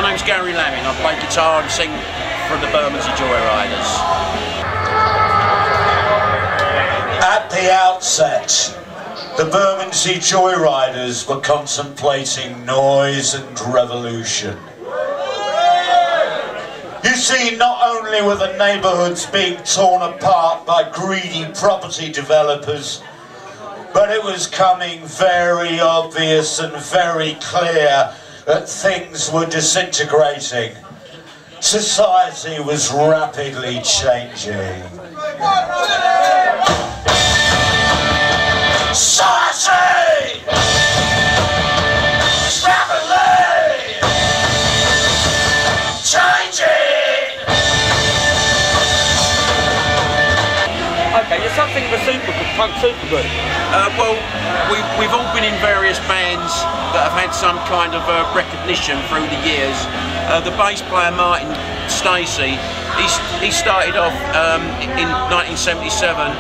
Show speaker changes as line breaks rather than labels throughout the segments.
name's Gary Lamming. I play guitar and sing for the Bermondsey JoyRiders.
At the outset, the Bermondsey JoyRiders were contemplating noise and revolution. You see, not only were the neighbourhoods being torn apart by greedy property developers, but it was coming very obvious and very clear that things were disintegrating. Society was rapidly changing. Society! Rapidly changing!
Okay, you're something of a punk supergroup.
Well, we've all been in various bands that have had some kind of recognition through the years. The bass player Martin Stacey, he started off in 1977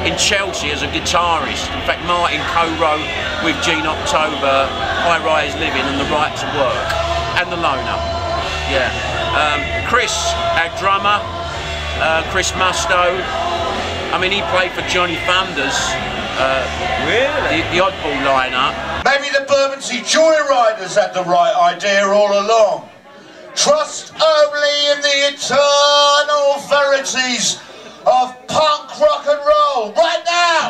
in Chelsea as a guitarist. In fact, Martin co-wrote with Gene October High Rise Living and The Right to Work and The Loner. Yeah. Chris, our drummer, Chris Musto. I mean, he played for Johnny Thunders.
Really?
The oddball lineup.
Maybe the Bermondsey JoyRiders had the right idea all along. Trust only in the eternal verities of punk rock and roll right now.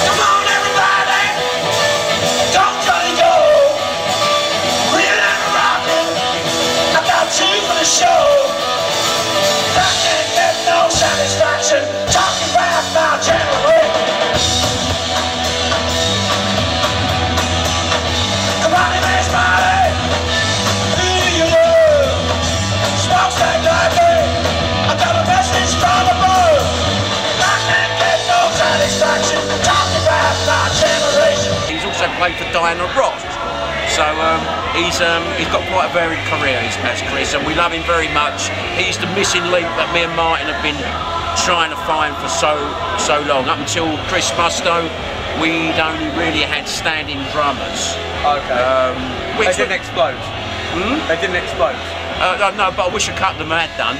Come on, everybody, don't try to go. Real and rockin', I got you for the show. I can't get no satisfaction talking about my generation.
He's also played for Diana Ross, so he's got quite a varied career as Chris, and we love him very much. He's the missing link that me and Martin have been trying to find for so long. Up until Chris Musto, we'd only really had standing drummers.
Okay. They didn't explode. They didn't explode.
No, but I wish a couple of them had done.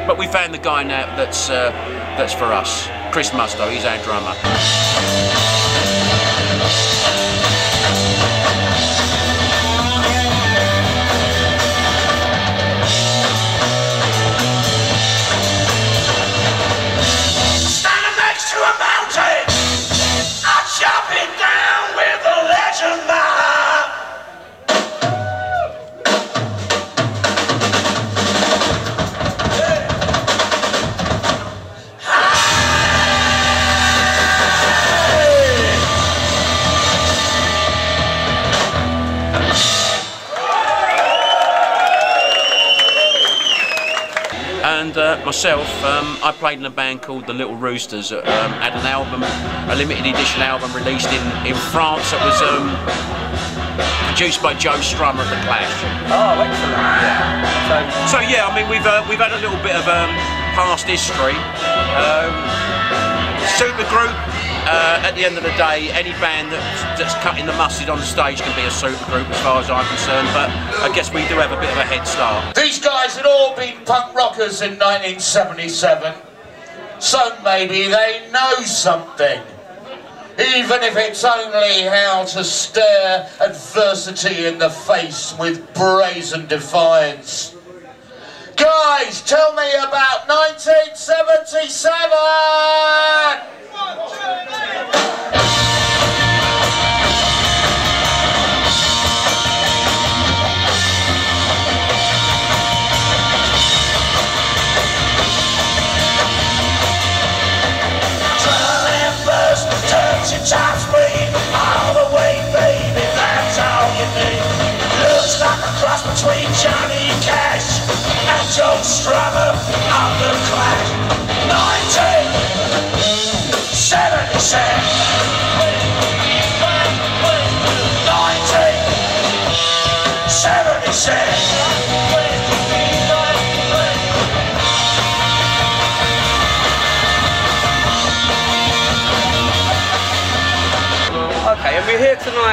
But we found the guy now that's for us. Chris Musto, he's our drummer.
Standing next to a mountain, I'm chopping down with a legend mile.
And myself, I played in a band called the Little Roosters. Had an album, a limited edition album released in France that was produced by Joe Strummer at the Clash.
Oh, excellent. Yeah.
So yeah, I mean we've had a little bit of past history. Supergroup. At the end of the day, any band that's cutting the mustard on stage can be a supergroup as far as I'm concerned, but I guess we do have a bit of a head start.
These guys had all been punk rockers in 1977, so maybe they know something. Even if it's only how to stare adversity in the face with brazen defiance. Guys, tell me about 1977! Top speed, all the way, baby, that's all you need. Looks like a cross between Johnny Cash and Joe Strummer of the Clash. 1977. 1977.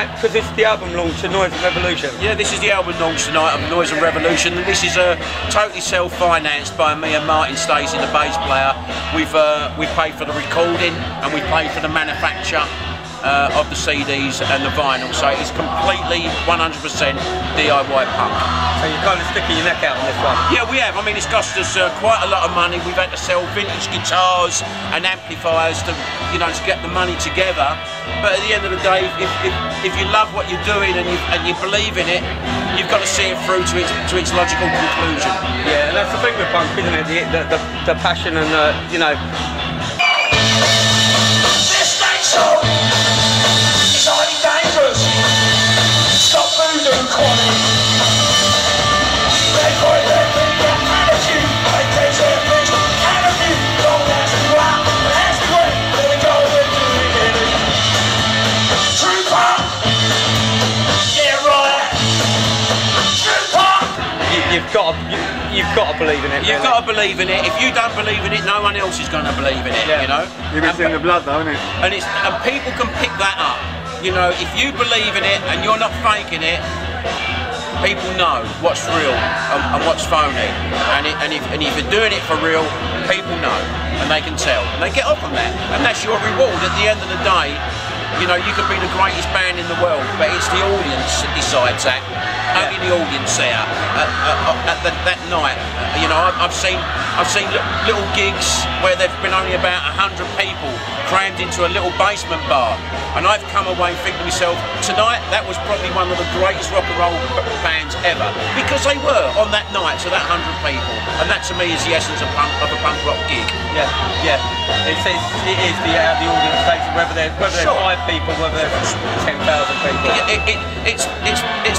tonight, because it's the album launch of Noise and Revolution.
Yeah, this is the album launch tonight of Noise and Revolution, and this is totally self-financed by me and Martin Stacey, the bass player. We've paid for the recording and we paid for the manufacture of the CDs and the vinyl, so it's completely 100% DIY punk.
So you're kind of sticking your neck out on this one?
Yeah, we have. I mean, it's cost us quite a lot of money. We've had to sell vintage guitars and amplifiers to, you know, to get the money together. But at the end of the day, if you love what you're doing and you believe in it, you've got to see it through to its logical conclusion.
Yeah, and that's the thing with punk, isn't it? The passion and you know.
This next song is highly dangerous. Stop voodoo quality. They call it their attitude. They take their fish out of you. Don't ask me why, but ask me when. Let it go and do it again. True punk. Yeah, right. True punk.
You've got to believe in it.
You've got to believe in it. If you don't believe in it, no one else is going to believe in it. Yeah. You know.
It's in the blood, though, isn't it?
And people can pick that up. You know, if you believe in it and you're not faking it, people know what's real and what's phony. And if you're doing it for real, people know and they can tell and they get off on that. And that's your reward at the end of the day. You know, you could be the greatest band in the world, but it's the audience that decides that. Only the audience there at that night. You know, I've seen little gigs where there've been only about 100 people crammed into a little basement bar, and I've come away thinking to myself, tonight that was probably one of the greatest rock and roll bands ever, because they were on that night to that 100 people, and that to me is the essence of a punk rock gig.
Yeah, yeah. It is the audience takes it, whether there's 5 people, whether there's 10,000 people.
It's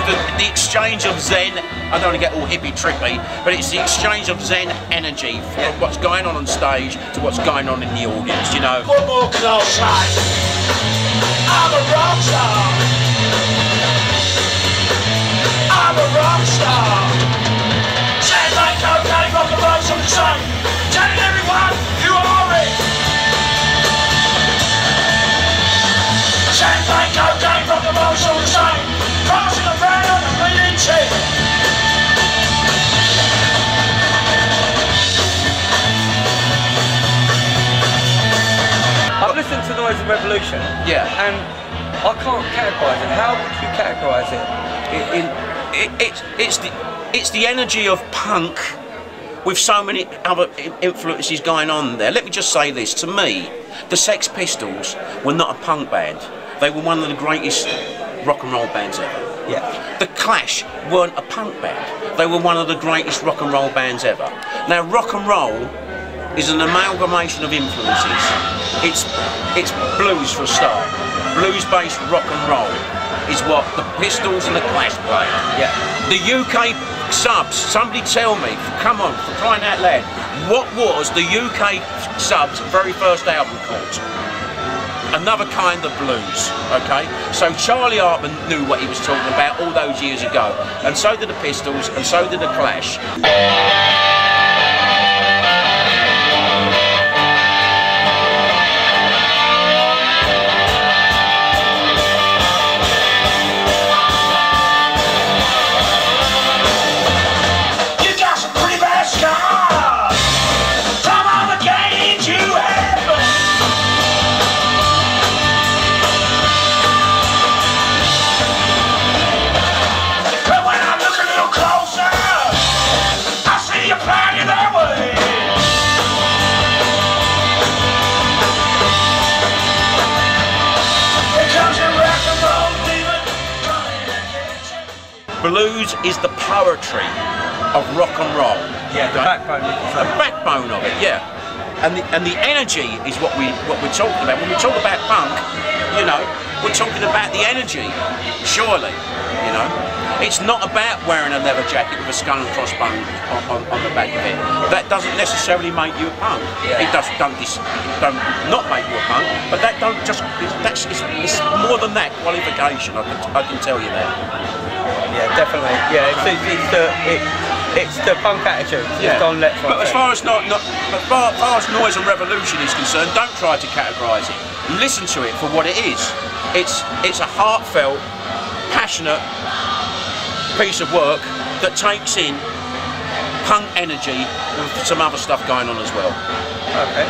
the exchange of Zen. I don't want to get all hippie trippy, but it's the exchange of Zen energy from what's going on stage to what's going on in the audience. You know.
One more close line. I'm a rock star. I'm a rock star. Champagne, cocaine, rock and roll's on the train. Telling everyone you are it. Champagne, cocaine, rock and roll's on the train. Crossing around on a million chain.
I've listened to Noise and Revolution.
Yeah.
And I can't categorise it. How would you categorise it?
It's the energy of punk with so many other influences going on there. Let me just say this, to me, the Sex Pistols were not a punk band. They were one of the greatest rock and roll bands ever.
Yeah.
The Clash weren't a punk band. They were one of the greatest rock and roll bands ever. Now, rock and roll is an amalgamation of influences. It's blues for a start. Blues-based rock and roll is what the Pistols and the Clash play.
Yeah.
The UK subs, somebody tell me, come on, for crying out loud, what was the UK subs' very first album called? Another Kind of Blues, okay? So Charlie Hartman knew what he was talking about all those years ago, and so did the Pistols, and so did the Clash. Blues is the poetry of rock and roll.
Yeah, the backbone.
The backbone of it, yeah. And the energy is what we're talking about. When we talk about punk, you know, we're talking about the energy, surely, you know. It's not about wearing a leather jacket with a skull and crossbone on the back of it. That doesn't necessarily make you a punk. Yeah. It don't not make you a punk, but that don't just, it's more than that qualification, I can tell you that.
Yeah, definitely. Yeah, It's the punk attitude.
Yeah.
It's gone left.
But as far as noise and revolution is concerned, don't try to categorise it. Listen to it for what it is. It's a heartfelt, passionate piece of work that takes in punk energy with some other stuff going on as well.
Okay.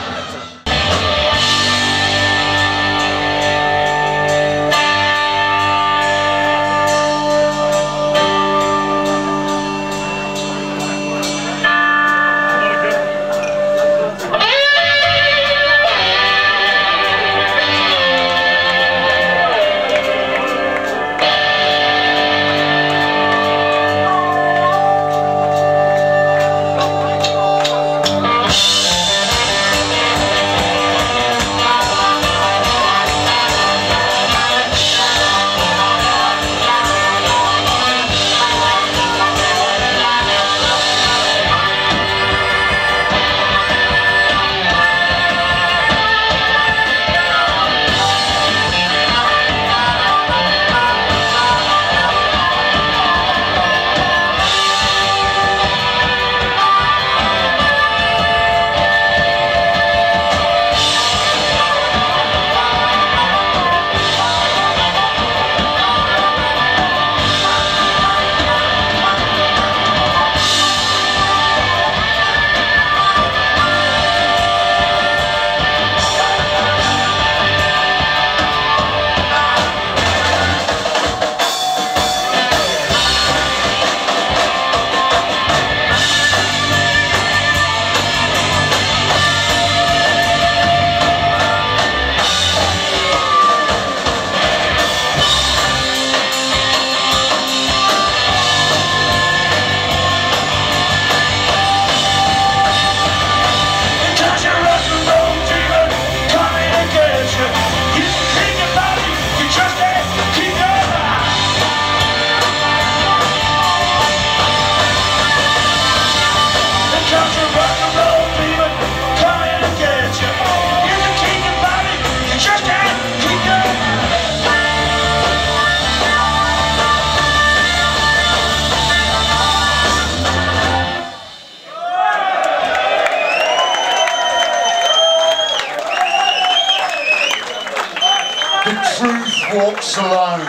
Walks alone.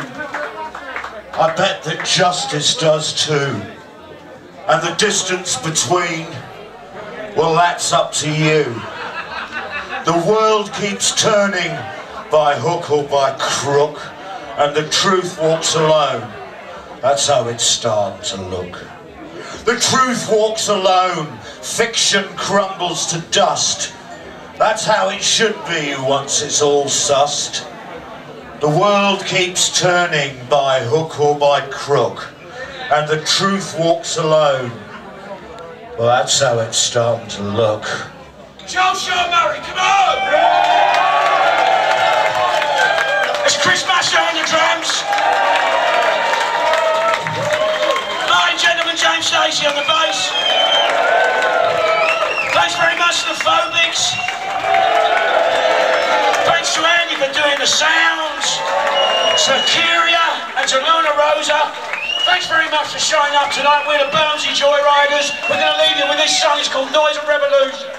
I bet that justice does too. And the distance between, well, that's up to you. The world keeps turning by hook or by crook, and the truth walks alone. That's how it's starting to look. The truth walks alone. Fiction crumbles to dust. That's how it should be once it's all sussed. The world keeps turning by hook or by crook, and the truth walks alone. Well, that's how it's starting to look.
JoJo Murray, come on! It's Chris Masser on the drums. Martin Gentleman, James Stacey on the bass. Thanks very much to the Phobics. Thanks to Andy for doing the sounds, to Kyria and to Luna Rosa. Thanks very much for showing up tonight. We're the Bermondsey JoyRiders. We're going to leave you with this song. It's called Noise and Revolution.